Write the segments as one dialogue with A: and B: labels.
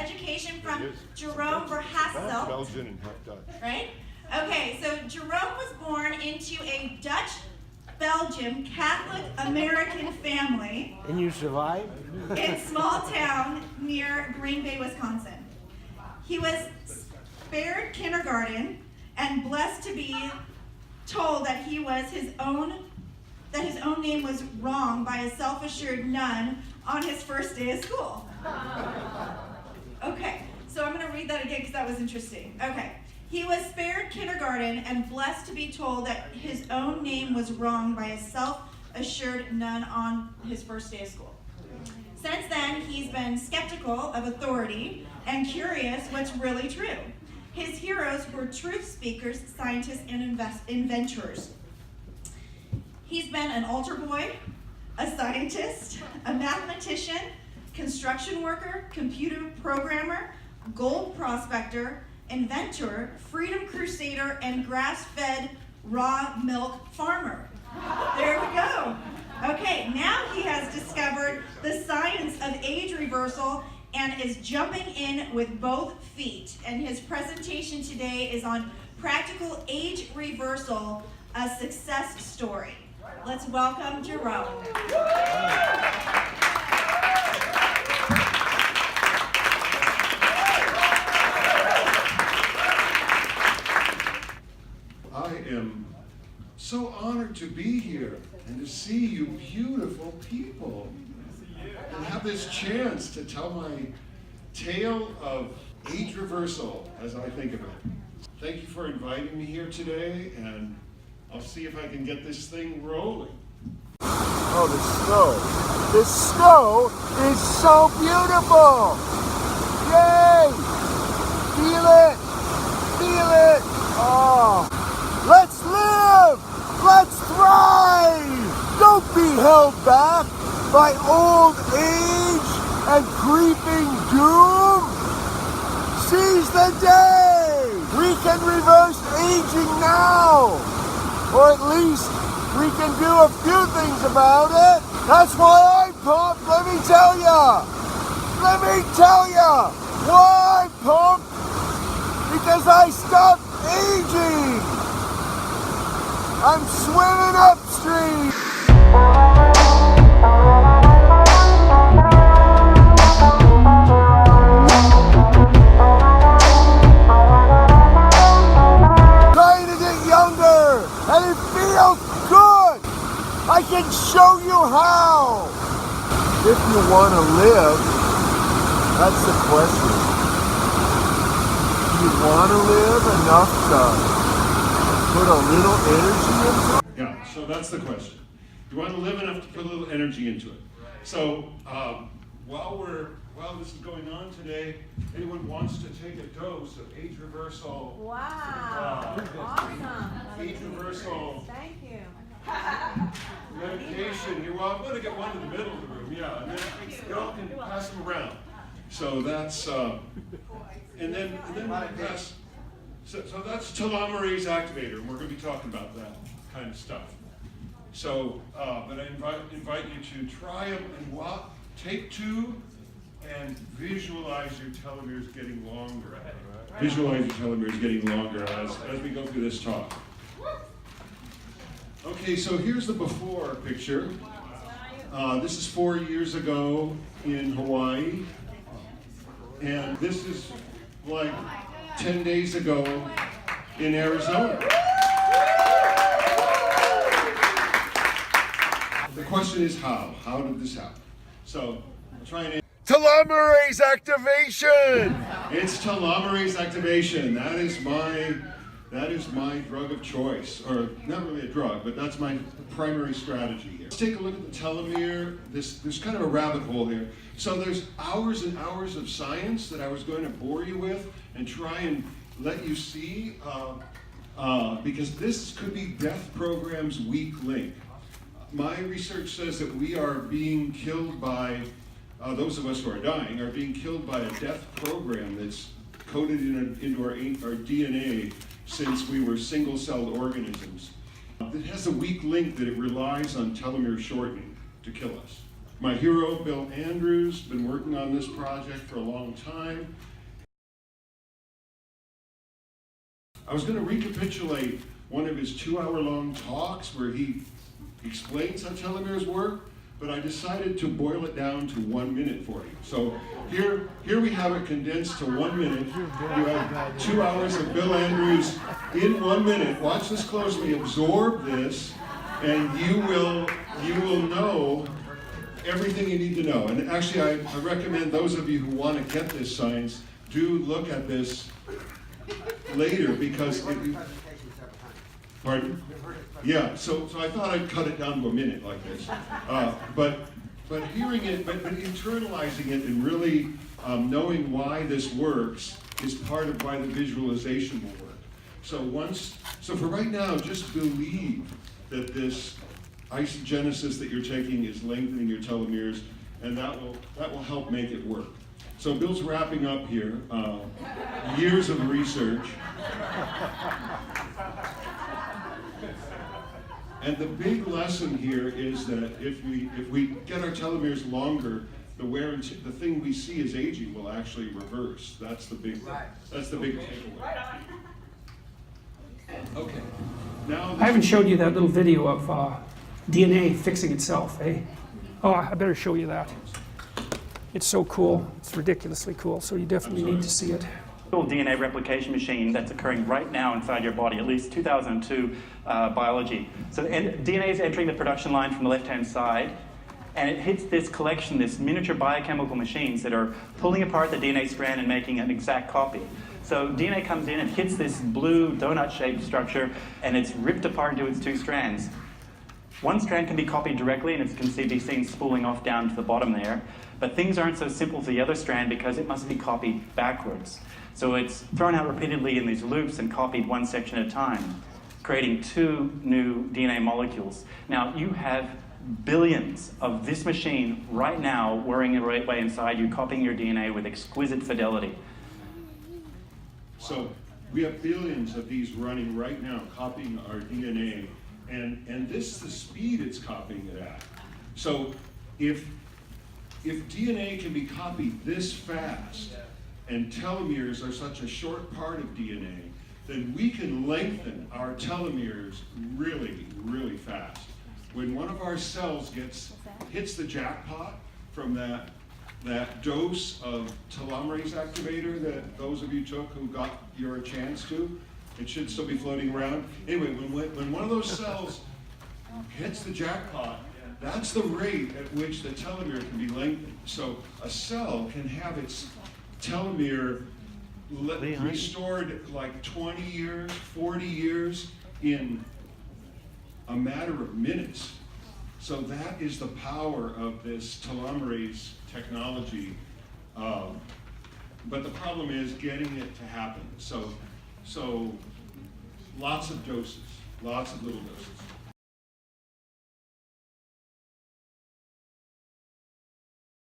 A: education from Jerome Verhasselt.
B: Belgian and half Dutch.
A: Right? Okay, so Jerome was born into a Dutch-Belgian Catholic-American family.
C: And you survived?
A: In small town near Green Bay, Wisconsin. He was spared kindergarten and blessed to be told that his own name was wrong by a self-assured nun on his first day of school. Okay, so I'm going to read that again because that was interesting. Okay. He was spared kindergarten and blessed to be told that his own name was wrong by a self-assured nun on his first day of school. Since then, he's been skeptical of authority and curious what's really true. His heroes were truth speakers, scientists, and inventors. He's been an altar boy, a scientist, a mathematician, construction worker, computer programmer, gold prospector, inventor, freedom crusader, and grass-fed raw milk farmer. There we go. Okay, now he has discovered the science of age reversal and is jumping in with both feet. And his presentation today is on practical age reversal, a success story. Let's welcome Jerome.
B: I am so honored to be here and to see you beautiful people and have this chance to tell my tale of age reversal as I think of it. Thank you for inviting me here today, and I'll see if I can get this thing rolling.
C: Oh, the snow. The snow is so beautiful. Yay! Feel it. Feel it. Oh. Let's live! Let's thrive! Don't be held back by old age and creeping doom. Seize the day! We can reverse aging now! Or at least we can do a few things about it. That's why I'm pumped, let me tell ya! Let me tell ya! Why I'm pumped? Because I stopped aging! I'm swimming upstream. Trying to get younger, and it feels good. I can show you how. If you want to live, that's the question. Do you want to live enough to put a little energy into it?
B: Yeah, so that's the question. You want to live enough to put a little energy into it. So while this is going on today, anyone wants to take a dose of age reversal?
D: Wow, awesome.
B: Age reversal.
D: Thank you.
B: Medication here. Well, I'm going to get one in the middle of the room, yeah, and then y'all can pass them around. So that's, and then we pass. So that's telomerase activator, and we're going to be talking about that kind of stuff. So, but I invite you to try them and take two and visualize your telomeres getting longer. Visualize your telomeres getting longer as we go through this talk. Okay, so here's the before picture. This is 4 years ago in Hawaii, and this is like 10 days ago in Arizona. The question is how? How did this happen? So I'll try and
C: Telomerase activation!
B: It's telomerase activation. That is my drug of choice, or not really a drug, but that's my primary strategy here. Let's take a look at the telomere. There's kind of a rabbit hole here. So there's hours and hours of science that I was going to bore you with and try and let you see, because this could be death program's weak link. My research says that we are being killed by, those of us who are dying, are being killed by a death program that's coded into our DNA since we were single-celled organisms. It has a weak link that it relies on telomere shortening to kill us. My hero, Bill Andrews, been working on this project for a long time. I was going to recapitulate one of his 2-hour-long talks where he explains how telomeres work, but I decided to boil it down to 1 minute for you. So here we have it condensed to 1 minute. You have 2 hours of Bill Andrews in 1 minute. Watch this closely, absorb this, and you will know everything you need to know. And actually, I recommend those of you who want to get this science, do look at this later, because pardon? Yeah, so I thought I'd cut it down to a minute like this. But hearing it, but internalizing it and really knowing why this works is part of why the visualization will work. So for right now, just believe that this isogenesis that you're taking is lengthening your telomeres, and that will help make it work. So Bill's wrapping up here, years of research. And the big lesson here is that if we get our telomeres longer, the wear and the thing we see as aging will actually reverse. That's the big takeaway. Okay. Now
E: I haven't showed you that little video of DNA fixing itself, eh? Oh, I better show you that. It's so cool. It's ridiculously cool. So you definitely need to see it.
F: DNA replication machine that's occurring right now inside your body, at least 2002 biology. So DNA is entering the production line from the left-hand side, and it hits this collection, this miniature biochemical machines that are pulling apart the DNA strand and making an exact copy. So DNA comes in and hits this blue donut-shaped structure, and it's ripped apart into its 2 strands. One strand can be copied directly, and it can be seen spooling off down to the bottom there. But things aren't so simple for the other strand because it must be copied backwards. So it's thrown out repeatedly in these loops and copied one section at a time, creating 2 new DNA molecules. Now, you have billions of this machine right now whirring away inside you, copying your DNA with exquisite fidelity.
B: So we have billions of these running right now, copying our DNA, and this is the speed it's copying it at. So if DNA can be copied this fast, and telomeres are such a short part of DNA, then we can lengthen our telomeres really, really fast. When one of our cells hits the jackpot from that dose of telomerase activator that those of you took who got your chance to, it should still be floating around. Anyway, when one of those cells hits the jackpot, that's the rate at which the telomere can be lengthened. So a cell can have its telomere restored like 20 years, 40 years in a matter of minutes. So that is the power of this telomerase technology. But the problem is getting it to happen. So lots of doses, lots of little doses.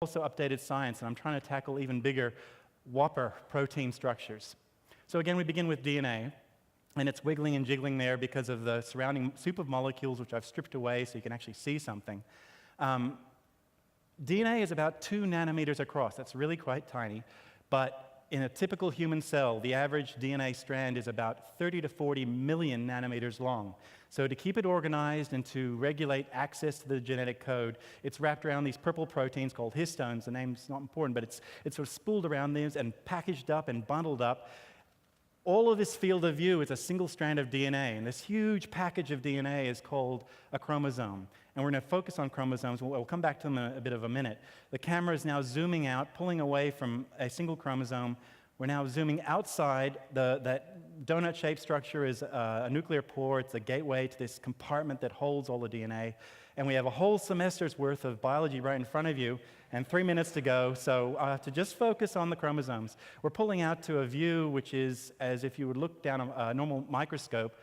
F: Also updated science, and I'm trying to tackle even bigger whopper protein structures. So again, we begin with DNA, and it's wiggling and jiggling there because of the surrounding soup of molecules, which I've stripped away so you can actually see something. DNA is about 2 nanometers across. That's really quite tiny, but in a typical human cell, the average DNA strand is about 30 to 40 million nanometers long. So to keep it organized and to regulate access to the genetic code, it's wrapped around these purple proteins called histones. The name's not important, but it's sort of spooled around these and packaged up and bundled up. All of this field of view is a single strand of DNA, and this huge package of DNA is called a chromosome. And we're going to focus on chromosomes. We'll come back to them in a bit of a minute. The camera is now zooming out, pulling away from a single chromosome. We're now zooming outside. That donut-shaped structure is a nuclear pore. It's a gateway to this compartment that holds all the DNA. And we have a whole semester's worth of biology right in front of you, and 3 minutes to go, so I have to just focus on the chromosomes. We're pulling out to a view which is as if you would look down a normal microscope.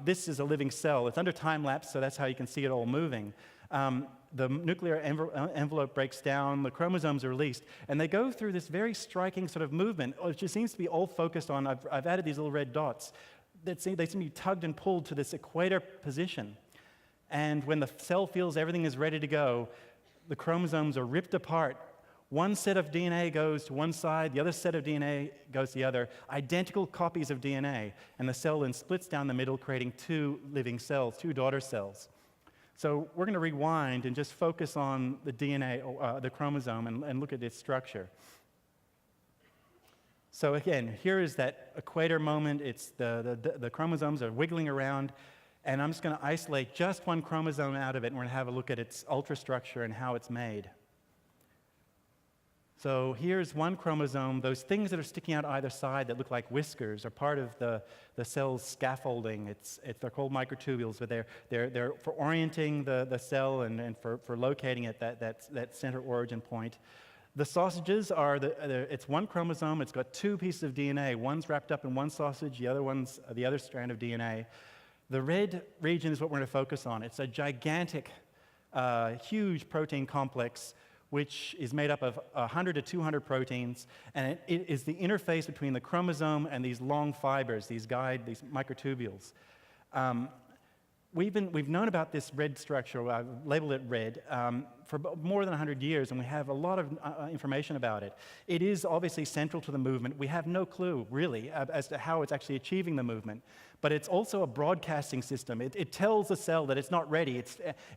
F: This is a living cell. It's under time-lapse, so that's how you can see it all moving. The nuclear envelope breaks down, the chromosomes are released, and they go through this very striking sort of movement, which just seems to be all focused on, I've added these little red dots, they seem to be tugged and pulled to this equator position. And when the cell feels everything is ready to go, the chromosomes are ripped apart. One set of DNA goes to one side, the other set of DNA goes to the other, identical copies of DNA, and the cell then splits down the middle, creating two living cells, two daughter cells. So we're going to rewind and just focus on the DNA, the chromosome, and look at its structure. So again, here is that equator moment. It's the chromosomes are wiggling around, and I'm just going to isolate just one chromosome out of it, and we're going to have a look at its ultrastructure and how it's made. So here's one chromosome. Those things that are sticking out either side that look like whiskers are part of the cell's scaffolding. They're called microtubules, but they're for orienting the cell and for locating it, that center origin point. The sausages are, it's one chromosome. It's got two pieces of DNA. One's wrapped up in one sausage, the other one's the other strand of DNA. The red region is what we're going to focus on. It's a gigantic, huge protein complex which is made up of 100 to 200 proteins, and it is the interface between the chromosome and these long fibers, these microtubules. We've known about this red structure, I've labeled it red, for more than 100 years, and we have a lot of information about it. It is obviously central to the movement. We have no clue, really, as to how it's actually achieving the movement. But it's also a broadcasting system. It tells the cell that it's not ready.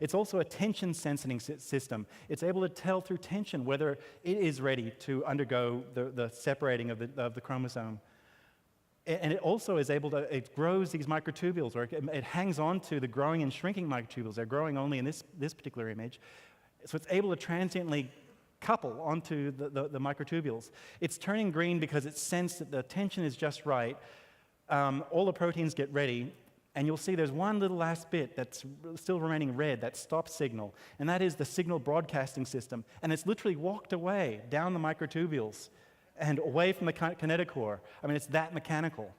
F: It's also a tension sensing system. It's able to tell through tension whether it is ready to undergo the separating of the chromosome. And it also is able to, it grows these microtubules, or it hangs on to the growing and shrinking microtubules. They're growing only in this particular image. So it's able to transiently couple onto the microtubules. It's turning green because it's sensed that the tension is just right. All the proteins get ready, and you'll see there's one little last bit that's still remaining red, that stop signal, and that is the signal broadcasting system. And it's literally walked away down the microtubules and away from the kinetochore. I mean, it's that mechanical.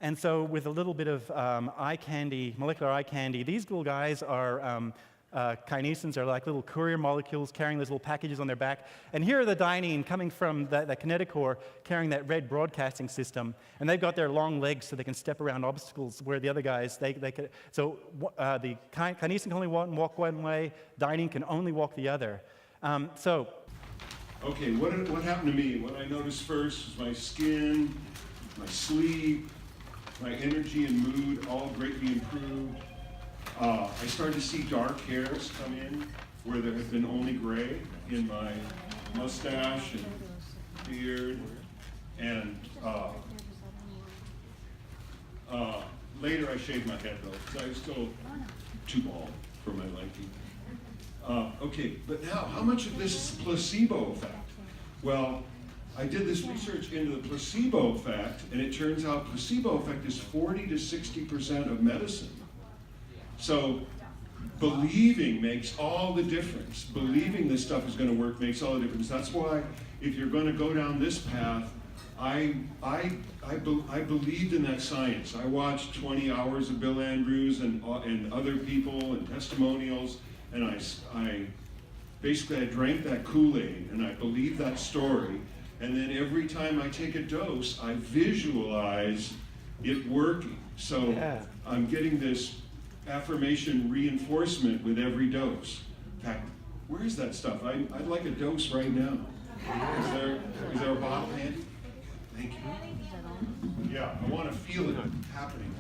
F: And so with a little bit of eye candy, molecular eye candy, these little guys are kinesins. Are like little courier molecules carrying those little packages on their back. And here are the dynein coming from the kinetochore carrying that red broadcasting system. And they've got their long legs so they can step around obstacles where the other guys, they could. So the kinesin can only walk one way, dynein can only walk the other.
B: Okay, what happened to me? What I noticed first was my skin, my sleep, my energy and mood all greatly improved. I started to see dark hairs come in where there had been only gray in my mustache and beard. And later I shaved my head though, because I was still too bald for my liking. Okay, but now, how much of this is placebo effect? Well, I did this research into the placebo effect, and it turns out placebo effect is 40 to 60% of medicine. So, believing makes all the difference. Believing this stuff is going to work makes all the difference. That's why, if you're going to go down this path, I believed in that science. I watched 20 hours of Bill Andrews and other people and testimonials. And I basically drank that Kool-Aid, and I believed that story. And then every time I take a dose, I visualize it working. So I'm getting this affirmation reinforcement with every dose. In fact, where is that stuff? I'd like a dose right now. Is there a bottle handy? Thank you. Yeah, I want to feel it happening.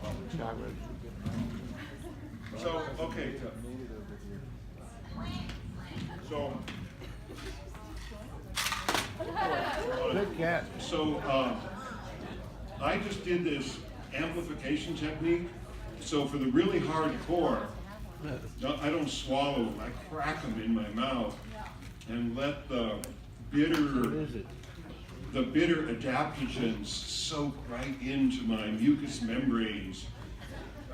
B: So, okay. So,
C: Good cat.
B: So, I just did this amplification technique. So for the really hardcore, I don't swallow them. I crack them in my mouth and let the bitter adaptogens soak right into my mucous membranes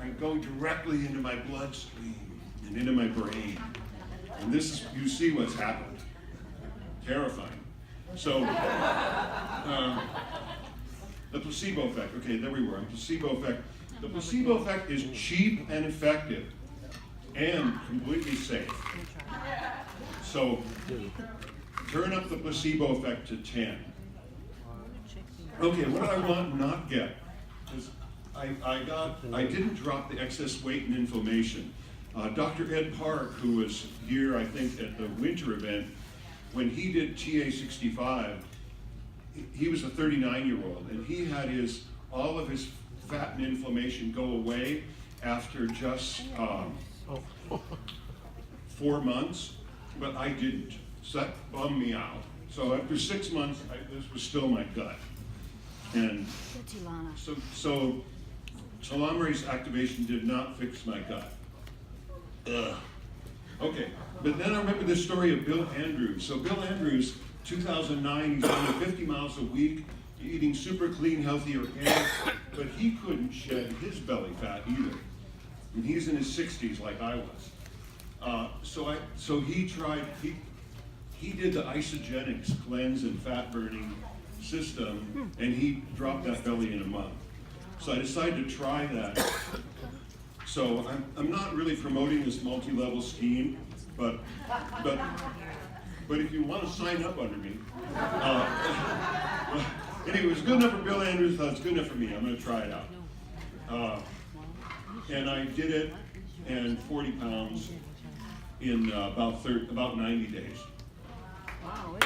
B: and go directly into my bloodstream and into my brain. And this is, you see what's happened. Terrifying. So, the placebo effect. Okay, there we were. Placebo effect. The placebo effect is cheap and effective and completely safe. So, turn up the placebo effect to 10. Okay, what do I want not get? Because I didn't drop the excess weight and inflammation. Dr. Ed Park, who was here, I think, at the winter event, when he did TA65, he was a 39-year-old, and he had all of his fat and inflammation go away after just 4 months, but I didn't. So that bummed me out. So after 6 months, this was still my gut. And so telomerase activation did not fix my gut. Ugh. Okay, but then I remember the story of Bill Andrews. So Bill Andrews, 2009, he's running 50 miles a week, eating super clean, healthy, organic, but he couldn't shed his belly fat either. And he's in his 60s like I was. So he did the Isogenics cleanse and fat burning system, and he dropped that belly in a month. So I decided to try that. So I'm not really promoting this multi-level scheme, but if you want to sign up under me, anyway, it was good enough for Bill Andrews. Thought it's good enough for me. I'm going to try it out. And I did it, and 40 pounds in about 90 days.
D: Wow.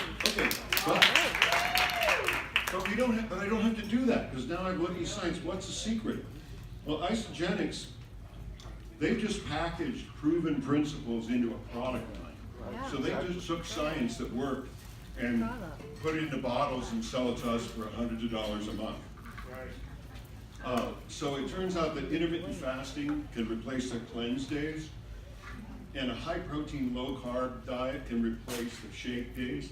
B: Okay, but I don't have to do that, because now I'm looking at science. What's the secret? Well, Isogenics, they've just packaged proven principles into a product line. So they just took science that worked and put it into bottles and sell it to us for hundreds of dollars a month. So it turns out that intermittent fasting can replace the cleanse days, and a high protein, low carb diet can replace the shake days.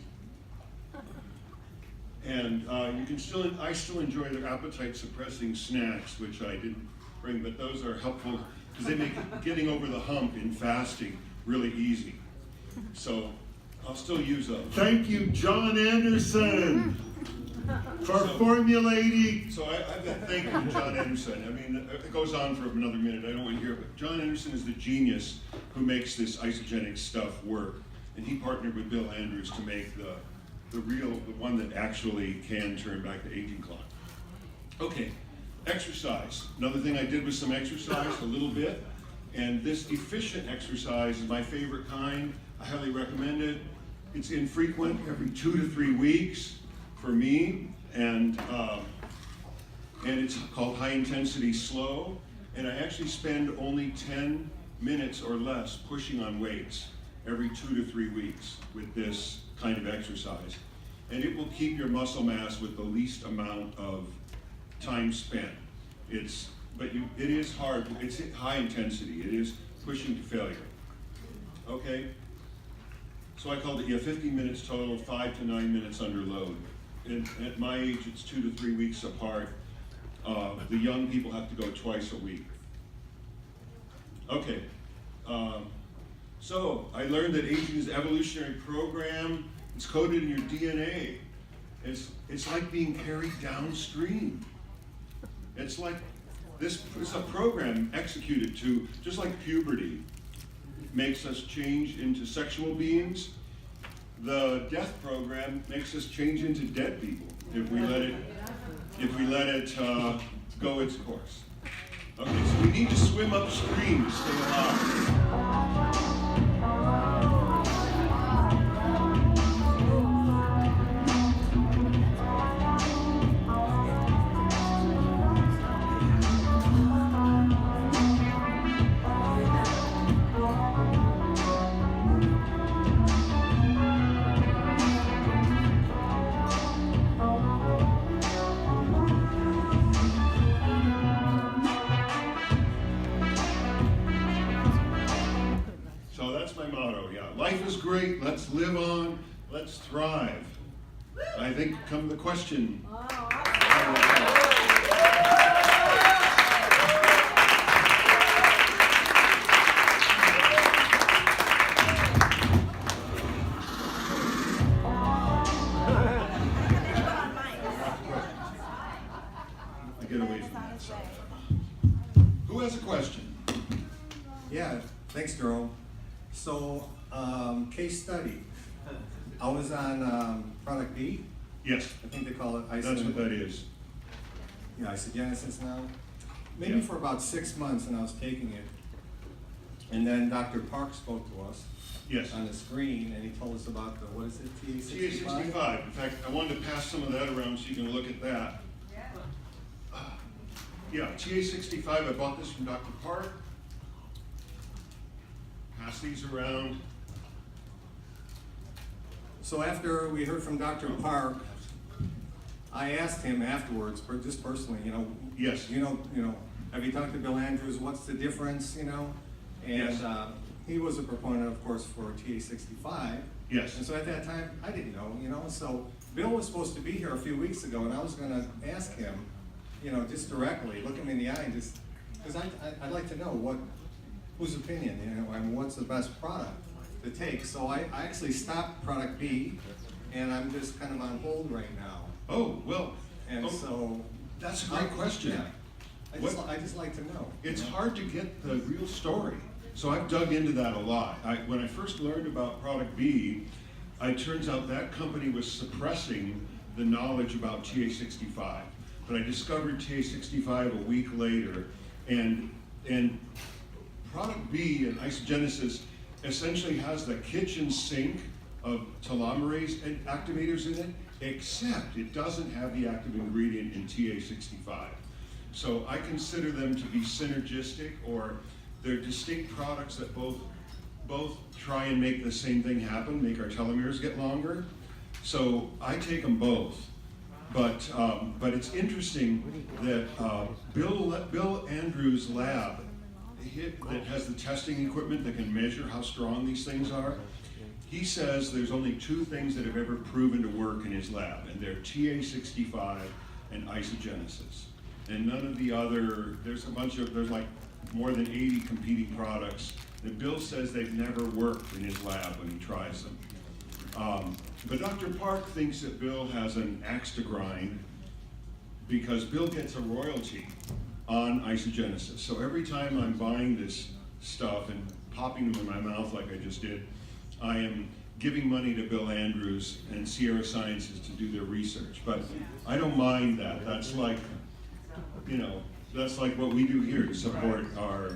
B: And I still enjoy their appetite suppressing snacks, which I didn't bring, but those are helpful because they make getting over the hump in fasting really easy. So I'll still use those. Thank you, John Anderson, for formulating. So I've got thank you, John Anderson. I mean, it goes on for another minute. I don't want to hear it, but John Anderson is the genius who makes this isogenic stuff work. And he partnered with Bill Andrews to make the one that actually can turn back the aging clock. Okay, exercise. Another thing I did was some exercise, a little bit. And this efficient exercise is my favorite kind. I highly recommend it. It's infrequent, every 2 to 3 weeks for me. And it's called high intensity slow. And I actually spend only 10 minutes or less pushing on weights every 2 to 3 weeks with this kind of exercise. And it will keep your muscle mass with the least amount of time spent. It is hard, it's high intensity, it is pushing to failure. Okay? So I called it 50 minutes total, 5 to 9 minutes under load. And at my age, it's 2 to 3 weeks apart. The young people have to go twice a week. Okay. So I learned that aging is an evolutionary program. It's coded in your DNA. It's like being carried downstream. It's like it's a program executed to, just like puberty makes us change into sexual beings, the death program makes us change into dead people if we let it go its course. Okay, so we need to swim upstream to stay alive. Life is great, let's live on, let's thrive. I think come the question. Get away from that side. Who has a question?
G: Yeah, thanks, Jerome. So, case study. I was on product B.
B: Yes,
G: I think they call it
B: that's what that is.
G: Yeah, Isogenesis now. Maybe
B: Yeah.
G: for about 6 months, and I was taking it. And then Dr. Park spoke to us
B: Yes.
G: on the screen, and he told us about the, what is it, TA65?
B: TA65. In fact, I wanted to pass some of that around so you can look at that. Yeah, TA65, I bought this from Dr. Park. Pass these around.
G: So after we heard from Dr. Park, I asked him afterwards, just personally,
B: Yes.
G: have you talked to Bill Andrews? What's the difference? And
B: Yes.
G: he was a proponent, of course, for TA65.
B: Yes.
G: And so at that time, I didn't know. So Bill was supposed to be here a few weeks ago, and I was going to ask him, just directly, look him in the eye, and just because I'd like to know whose opinion, and what's the best product to take. So I actually stopped product B, and I'm just kind of on hold right now.
B: Oh, well.
G: And so
B: That's a great question.
G: Yeah. I just like to know.
B: It's hard to get the real story. So I've dug into that a lot. When I first learned about product B, it turns out that company was suppressing the knowledge about TA65. But I discovered TA65 a week later, and product B and isogenesis essentially has the kitchen sink of telomerase activators in it, except it doesn't have the active ingredient in TA65. So I consider them to be synergistic, or they're distinct products that both try and make the same thing happen, make our telomeres get longer. So I take them both. But it's interesting that Bill Andrews' lab that has the testing equipment that can measure how strong these things are, he says there's only two things that have ever proven to work in his lab, and they're TA65 and isogenesis. And none of the other, there's like more than 80 competing products that Bill says they've never worked in his lab when he tries them. But Dr. Park thinks that Bill has an axe to grind because Bill gets a royalty on isogenesis. So every time I'm buying this stuff and popping them in my mouth like I just did, I am giving money to Bill Andrews and Sierra Sciences to do their research. But I don't mind that. That's like, that's like what we do here to support our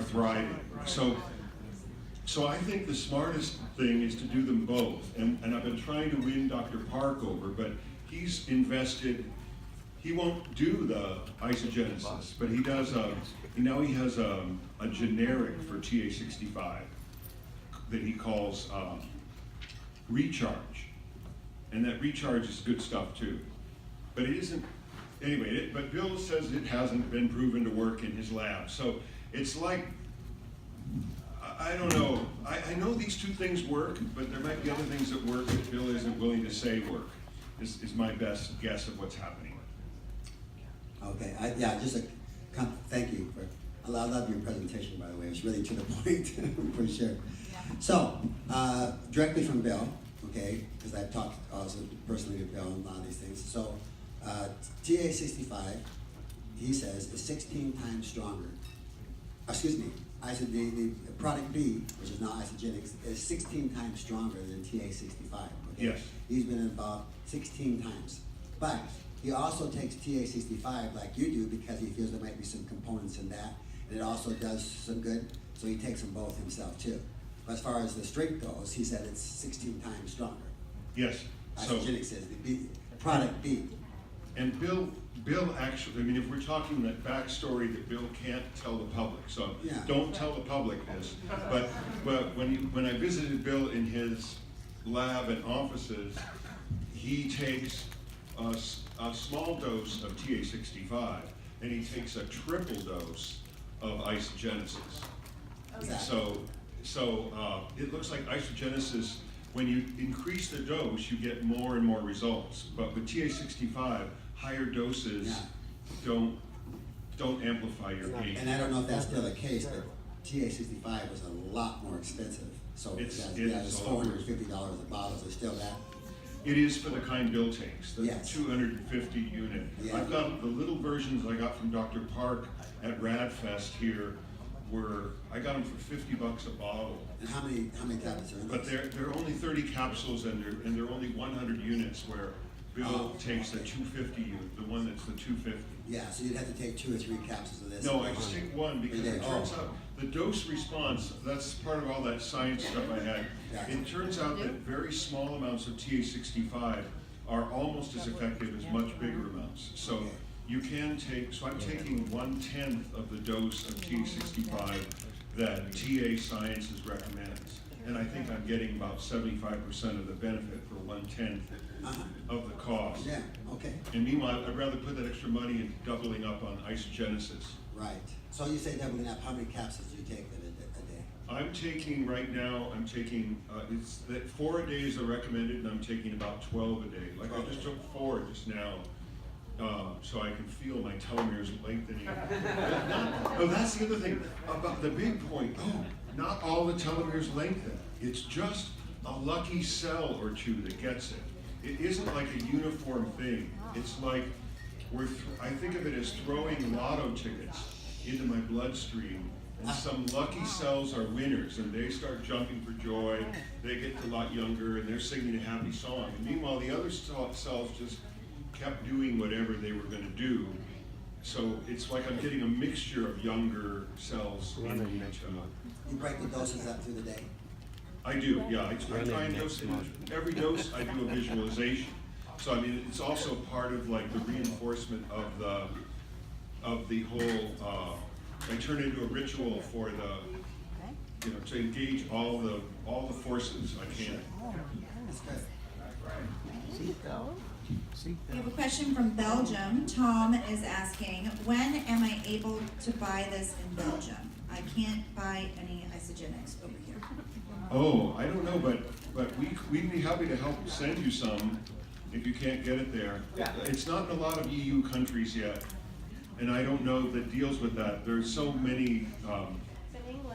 B: thriving. So I think the smartest thing is to do them both. And I've been trying to win Dr. Park over, but he's invested, he won't do the isogenesis, but he does, now he has a generic for TA65 that he calls Recharge. And that Recharge is good stuff too. But it isn't, anyway, but Bill says it hasn't been proven to work in his lab. So it's like, I don't know. I know these two things work, but there might be other things that work that Bill isn't willing to say work, is my best guess of what's happening.
H: Okay, thank you I love your presentation, by the way. It's really to the point, for sure. So, directly from Bill, okay, because I've talked also personally to Bill on a lot of these things. So, TA65, he says, is 16 times stronger. Excuse me, the product B, which is now isogenics, is 16 times stronger than TA65. Okay?
B: Yes.
H: He's been involved 16 times. But he also takes TA65 like you do because he feels there might be some components in that, and it also does some good, so he takes them both himself too. But as far as the strength goes, he said it's 16 times stronger.
B: Yes. So,
H: Isogenics is the product B.
B: and Bill actually, I mean, if we're talking that backstory that Bill can't tell the public, so
H: Yeah.
B: don't tell the public this. But when I visited Bill in his lab and offices, he takes a small dose of TA65 and he takes a triple dose of isogenesis.
H: Exactly.
B: So it looks like isogenesis, when you increase the dose, you get more and more results. But with TA65, higher doses don't amplify your gain.
H: And I don't know if that's still the case, but TA65 was a lot more expensive. So
B: It's
H: $450 a bottle. Is it still that?
B: It is for the kind Bill takes, the
H: Yes.
B: 250 unit.
H: Yeah.
B: I've got the little versions I got from Dr. Park at RadFest here, I got them for $50 a bottle.
H: And how many tablets are in
B: But
H: those?
B: they're only 30 capsules and they're only 100 units, where Bill takes the 250 unit, the one that's the 250.
H: Yeah, so you'd have to take 2 or 3 capsules of this.
B: No, I just take one because it turns out the dose response, that's part of all that science stuff I had. It turns out that very small amounts of TA65 are almost as effective as much bigger amounts. So you can take, so I'm taking 1/10 of the dose of TA65 that TA Sciences recommends. And I think I'm getting about 75% of the benefit for 1/10 of the cost.
H: Yeah, okay,
B: And meanwhile, I'd rather put that extra money in doubling up on isogenesis.
H: right. So you say doubling up, how many capsules do you take then a day?
B: I'm taking, right now, I'm taking, it's that 4 a day is recommended, and I'm taking about 12 a day. Like I just took 4 just now, so I can feel my telomeres lengthening. Oh, that's the other thing, about the big point, not all the telomeres lengthen. It's just a lucky cell or two that gets it. It isn't like a uniform thing. It's like, I think of it as throwing lotto tickets into my bloodstream, and some lucky cells are winners, and they start jumping for joy. They get a lot younger, and they're singing a happy song. And meanwhile, the other cells just kept doing whatever they were going to do. So it's like I'm getting a mixture of younger cells in each other.
H: You break the doses up through the day?
B: I do, yeah. I try and dose it. Every dose, I do a visualization. So I mean, it's also part of like the reinforcement of the whole. I turn it into a ritual for the, to engage all the forces I can.
H: That's good.
A: We have a question from Belgium. Tom is asking, when am I able to buy this in Belgium? I can't buy any Isogenics over here.
B: Oh, I don't know, but we'd be happy to help send you some if you can't get it there. It's not in a lot of EU countries yet, and I don't know that deals with that. There's so many,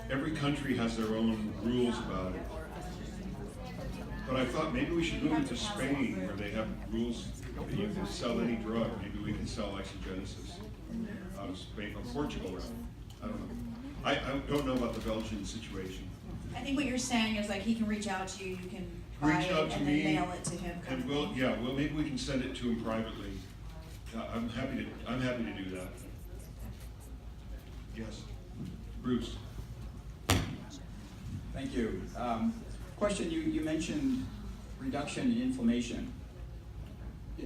B: every country has their own rules about it. But I thought maybe we should move it to Spain, where they have rules that you can sell any drug. Maybe we can sell isogenesis out of Spain, or Portugal, rather. I don't know. I don't know about the Belgian situation.
A: I think what you're saying is like he can reach out to you, you can buy
B: Reach
A: it
B: out to
A: and
B: me,
A: then mail it to him. kind
B: and
A: of thing.
B: maybe we can send it to him privately. I'm happy to do that. Yes, Bruce.
I: Thank you. Question, you mentioned reduction in inflammation.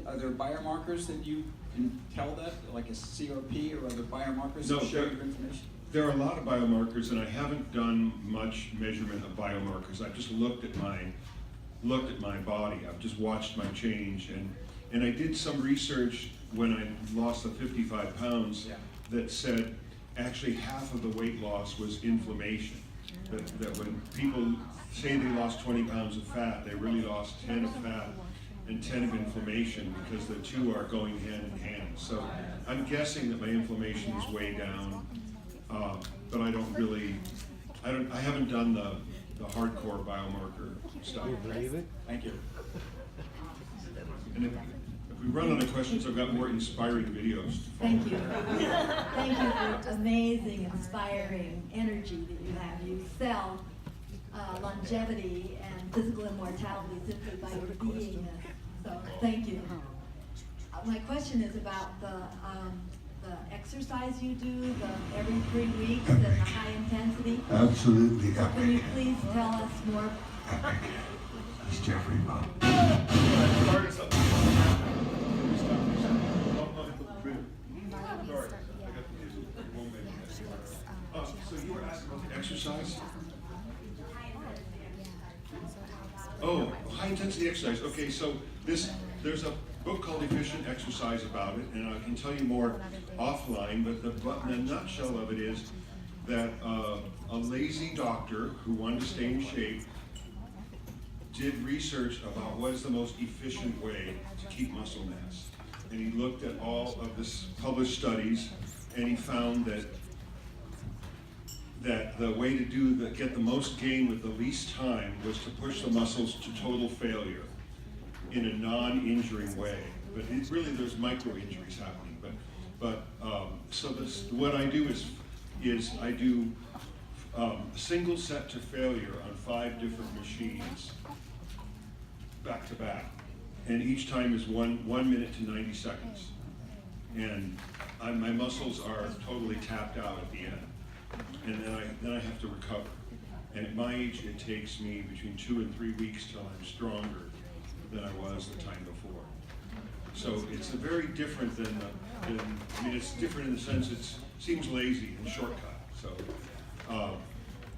I: Are there biomarkers that you can tell that, like a CRP or other biomarkers
B: No,
I: that show your inflammation?
B: There are a lot of biomarkers, and I haven't done much measurement of biomarkers. I've just looked at my body. I've just watched my change, and I did some research when I lost the 55 pounds that said actually half of the weight loss was inflammation. That when people say they lost 20 pounds of fat, they really lost 10 of fat and 10 of inflammation, because the two are going hand in hand. So I'm guessing that my inflammation is way down, but I haven't done the hardcore biomarker stuff.
I: Thank you.
B: And if we run out of questions, I've got more inspiring videos to follow.
D: Thank you. Thank you for amazing, inspiring energy that you have. You sell longevity and physical immortality simply by your beingness. So thank you. My question is about the exercise you do, the every 3 weeks and the high intensity.
C: Absolutely
D: Can you please tell us more?
C: It's Jeffrey Bob.
B: So you were asking about the exercise? Oh, high intensity exercise. Okay, so there's a book called Efficient Exercise about it, and I can tell you more offline, but the nutshell of it is that a lazy doctor who wanted to stay in shape did research about what is the most efficient way to keep muscle mass. And he looked at all of this published studies, and he found that the way to get the most gain with the least time was to push the muscles to total failure in a non-injuring way. But it's really, there's micro injuries happening. So what I do is I do single set to failure on 5 different machines back to back. and each time is 1 minute to 90 seconds. And my muscles are totally tapped out at the end. And then I have to recover. And at my age, it takes me between 2 and 3 weeks till I'm stronger than I was the time before. So it's a very different than it's different in the sense it seems lazy and shortcut. So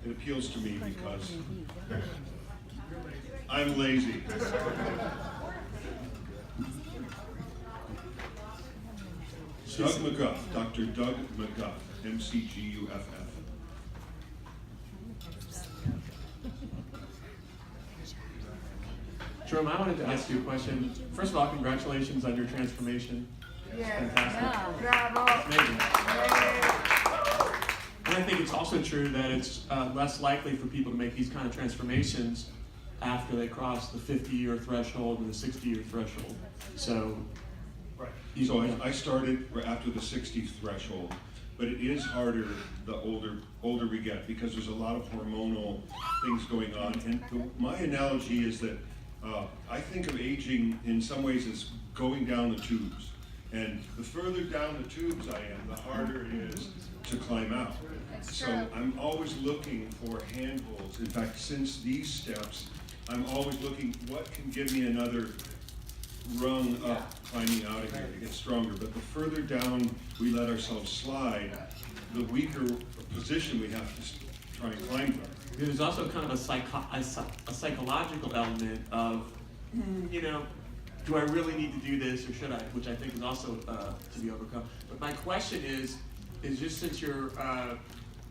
B: it appeals to me because I'm lazy. Doug McGuff, Dr. Doug McGuff, McGuff.
J: Jerome, I wanted to ask you a question. First of all, congratulations on your transformation. It's fantastic. It's amazing. And I think it's also true that it's less likely for people to make these kind of transformations after they cross the 50-year threshold and the 60-year threshold. So,
B: right. So I started after the 60th threshold, but it is harder the older we get because there's a lot of hormonal things going on. And my analogy is that I think of aging in some ways as going down the tubes. And the further down the tubes I am, the harder it is to climb out. So I'm always looking for handholds. In fact, since these steps, I'm always looking what can give me another rung up climbing out of here to get stronger. But the further down we let ourselves slide, the weaker position we have to try and climb from.
J: there's also kind of a psychological element of, you know, do I really need to do this or should I? Which I think is also to be overcome. But my question is just since you're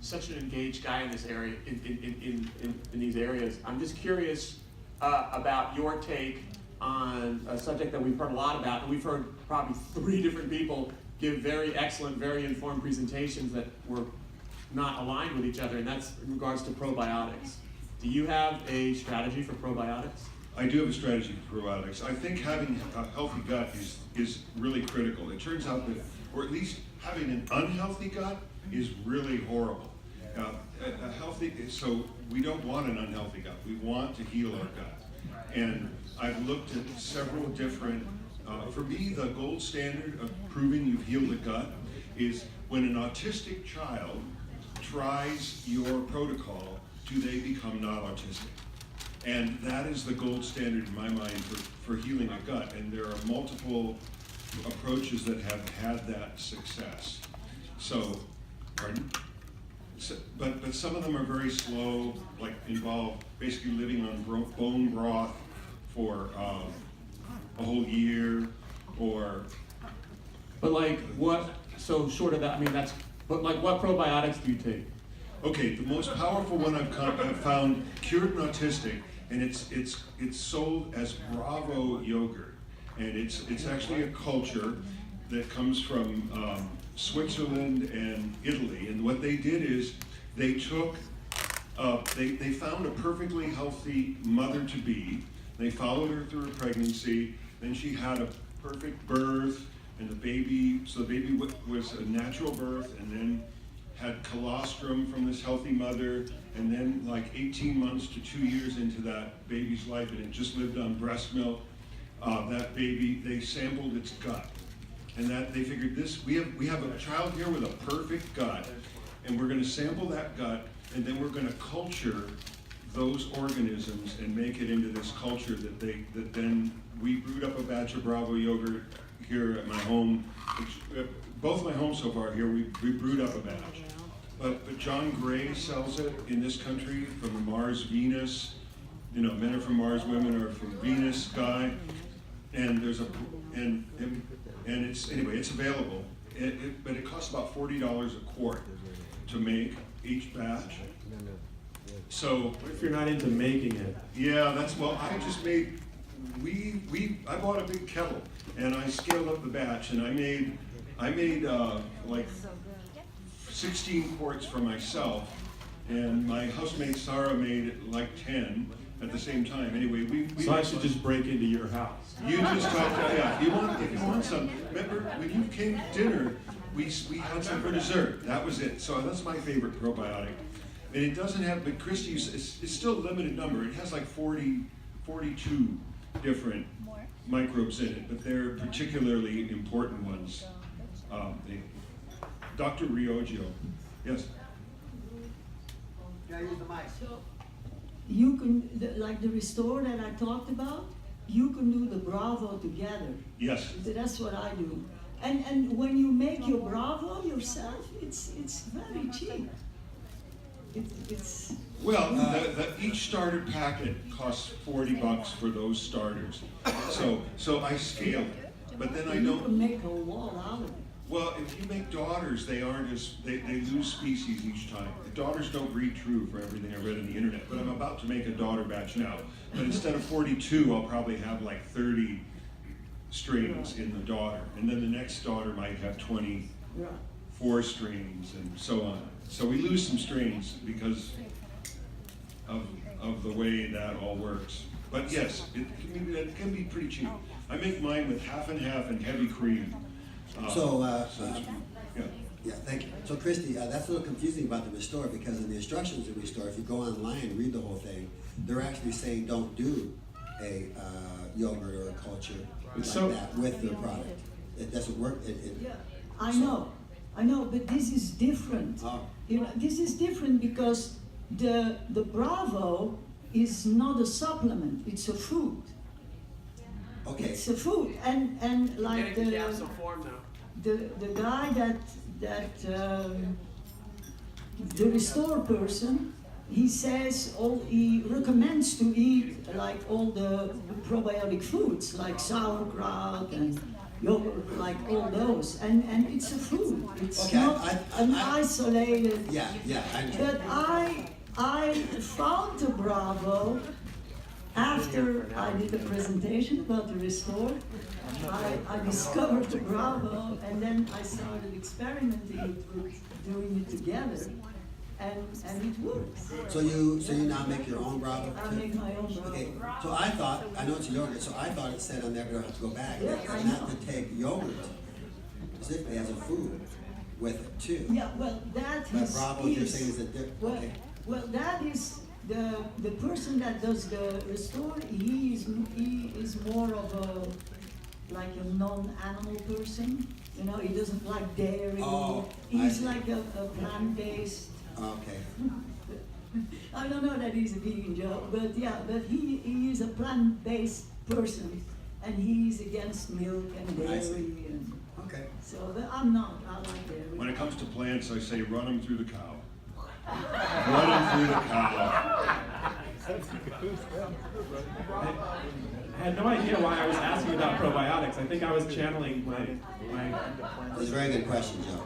J: such an engaged guy in this area, in these areas, I'm just curious about your take on a subject that we've heard a lot about, and we've heard probably 3 different people give very excellent, very informed presentations that were not aligned with each other, and that's in regards to probiotics. Do you have a strategy for probiotics?
B: I do have a strategy for probiotics. I think having a healthy gut is really critical. It turns out that, or at least having an unhealthy gut is really horrible. A healthy, so we don't want an unhealthy gut. We want to heal our gut. And I've looked at several different, for me, the gold standard of proving you've healed the gut is when an autistic child tries your protocol, do they become not autistic? And that is the gold standard in my mind for healing a gut. And there are multiple approaches that have had that success. So, pardon? So, but some of them are very slow, like involve basically living on bone broth for a whole year, or.
J: But like what? So short of that, I mean that's. But like what probiotics do you take?
B: Okay, the most powerful one I've found, Cured and Autistic, and it's sold as Bravo yogurt, and it's actually a culture that comes from Switzerland and Italy, and what they did is they took they found a perfectly healthy mother-to-be. They followed her through her pregnancy, then she had a perfect birth, and the baby was a natural birth, and then had colostrum from this healthy mother, and then like 18 months to 2 years into that baby's life, and it just lived on breast milk. That baby, they sampled its gut, and that they figured we have a child here with a perfect gut, and we're going to sample that gut, and then we're going to culture those organisms and make it into this culture that then we brewed up a batch of Bravo yogurt here at my home. Both my homes so far here, we brewed up a batch. But John Gray sells it in this country from the Mars Venus. You know, men are from Mars, women are from Venus guy. And there's and it's anyway, it's available. But it costs about $40 a quart to make each batch. So
J: What if you're not into making it?
B: yeah, I just made. I bought a big kettle and I scaled up the batch, and I made like 16 quarts for myself, and my housemate Sarah made like 10 at the same time. Anyway, we
J: So I should just break into your house.
B: You just talk to, yeah. If you want some, remember when you came to dinner, we had some for dessert. That was it. So that's my favorite probiotic, and it doesn't have. But Christie's it's still a limited number. It has like 42 different microbes in it, but they're particularly important ones. Dr. Riogio, yes?
K: So you can, like the restore that I talked about, you can do the Bravo together.
B: Yes.
K: So that's what I do. And when you make your Bravo yourself, it's very cheap. It's
B: Well, each starter packet costs $40 for those starters. So I scale it, but then I
K: you
B: don't.
K: can make a wall out of it.
B: Well, if you make daughters, they lose species each time. The daughters don't breed true for everything I read on the internet, but I'm about to make a daughter batch now. But instead of 42, I'll probably have like 30 strings in the daughter. And then the next daughter might have 24 strings and so on. So we lose some strings because of the way that all works. But yes, it can be pretty cheap. I make mine with half and half and heavy cream.
H: Yeah, thank you. So Christy, that's a little confusing about the Restore, because in the instructions of Restore, if you go online and read the whole thing, they're actually saying don't do a yogurt or a culture like that with their product. It doesn't work.
K: Yeah, I know, but this is different. You know, this is different because the Bravo is not a supplement; it's a food.
H: Okay.
K: It's a food, and like the guy that the Restore person, he says he recommends to eat like all the probiotic foods like sauerkraut and yogurt, like all those, and it's a food. It's not an isolated.
H: Yeah,
K: But I found the Bravo after I did a presentation about the Restore. I discovered the Bravo, and then I started experimenting with doing it together, and it works.
H: So you now make your own Bravo?
K: I make my own Bravo.
H: Okay, so I know it's yogurt, so I thought it said on there, but I have to go back, not to take yogurt specifically as a food with it too.
K: Yeah, well, that
H: But Bravo, you're saying is a okay.
K: Well, that is the person that does the Restore. He is more of a like a non-animal person. You know, he doesn't like dairy. He's like a plant-based.
H: Okay.
K: I don't know that he's a vegan, Joe, but yeah, but he is a plant-based person, and he's against milk and dairy. And
H: okay.
K: So, but I'm not. I like dairy.
B: When it comes to plants, I say run them through the cow. Run them through the cow.
L: I had no idea why I was asking about probiotics. I think I was channeling my...
H: It was a very good question, Joe.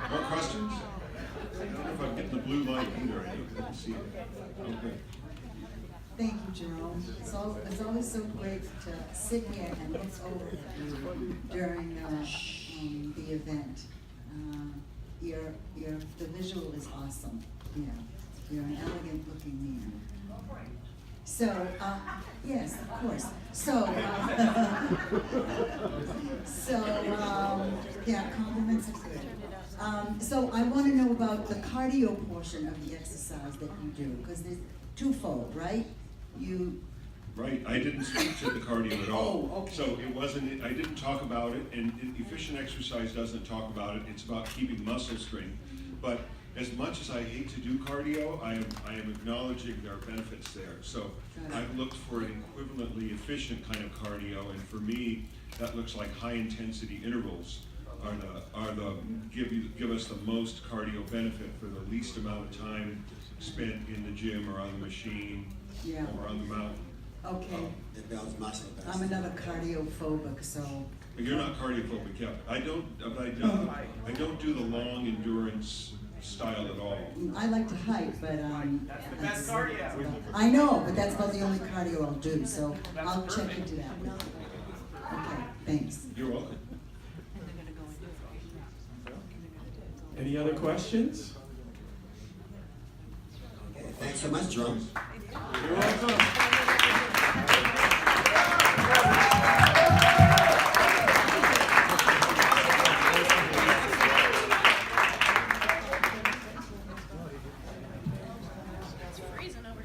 B: More questions? I don't know if I'm getting the blue light either. I couldn't see it. Okay.
M: Thank you, Jerome. It's always so great to sit here and look over you during the event. The visual is awesome. Yeah, you're an elegant looking man. So, yes, of course. So, yeah, compliments are good. So I want to know about the cardio portion of the exercise that you do, because there's twofold, right?
B: Right, I didn't speak to the cardio at all.
M: Oh, okay.
B: So it wasn't, I didn't talk about it, and efficient exercise doesn't talk about it. It's about keeping muscle strength. But as much as I hate to do cardio, I am acknowledging there are benefits there. So I've looked for an equivalently efficient kind of cardio, and for me, that looks like high intensity intervals give us the most cardio benefit for the least amount of time spent in the gym or on the machine or on the mountain.
M: Okay.
H: It builds muscle.
M: I'm another cardiophobic, so.
B: You're not cardiophobic, yeah. I don't do the long endurance style at all.
M: I like to hike, but
L: That's the best cardio.
M: I know, but that's about the only cardio I'll do, so I'll check into that. Okay, thanks.
B: You're welcome.
L: Any other questions?
H: Okay, thanks so much, Jerome.
B: You're welcome.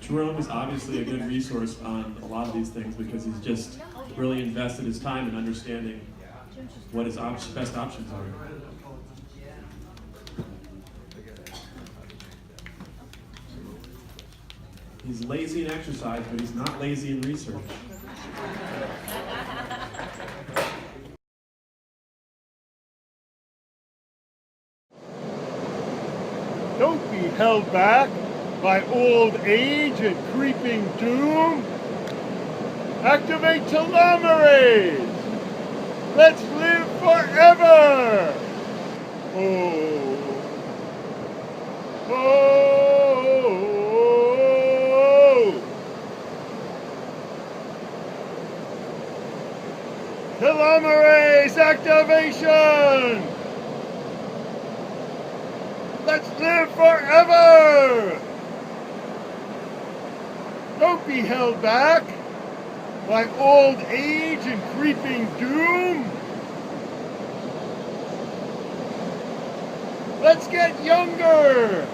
L: Jerome is obviously
N: obviously a good resource on a lot of these things because he's just really invested his time in understanding what his best options are. He's lazy in exercise, but he's not lazy in research.
C: Don't be held back by old age and creeping doom. Activate telomerase. Let's live forever. Oh. Oh. Telomerase activation. Let's live forever! Don't be held back by old age and creeping doom. Let's get younger!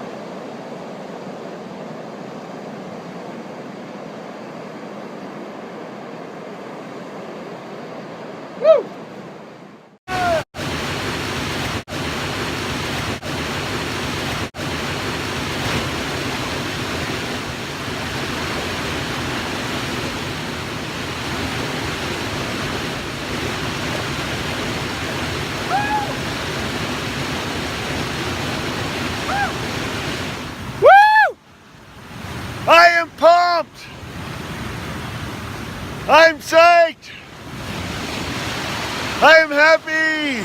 C: Woo! I am pumped! I'm psyched! I'm happy!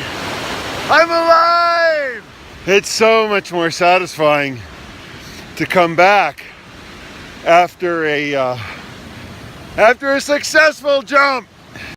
C: I'm alive! It's so much more satisfying to come back after a successful jump.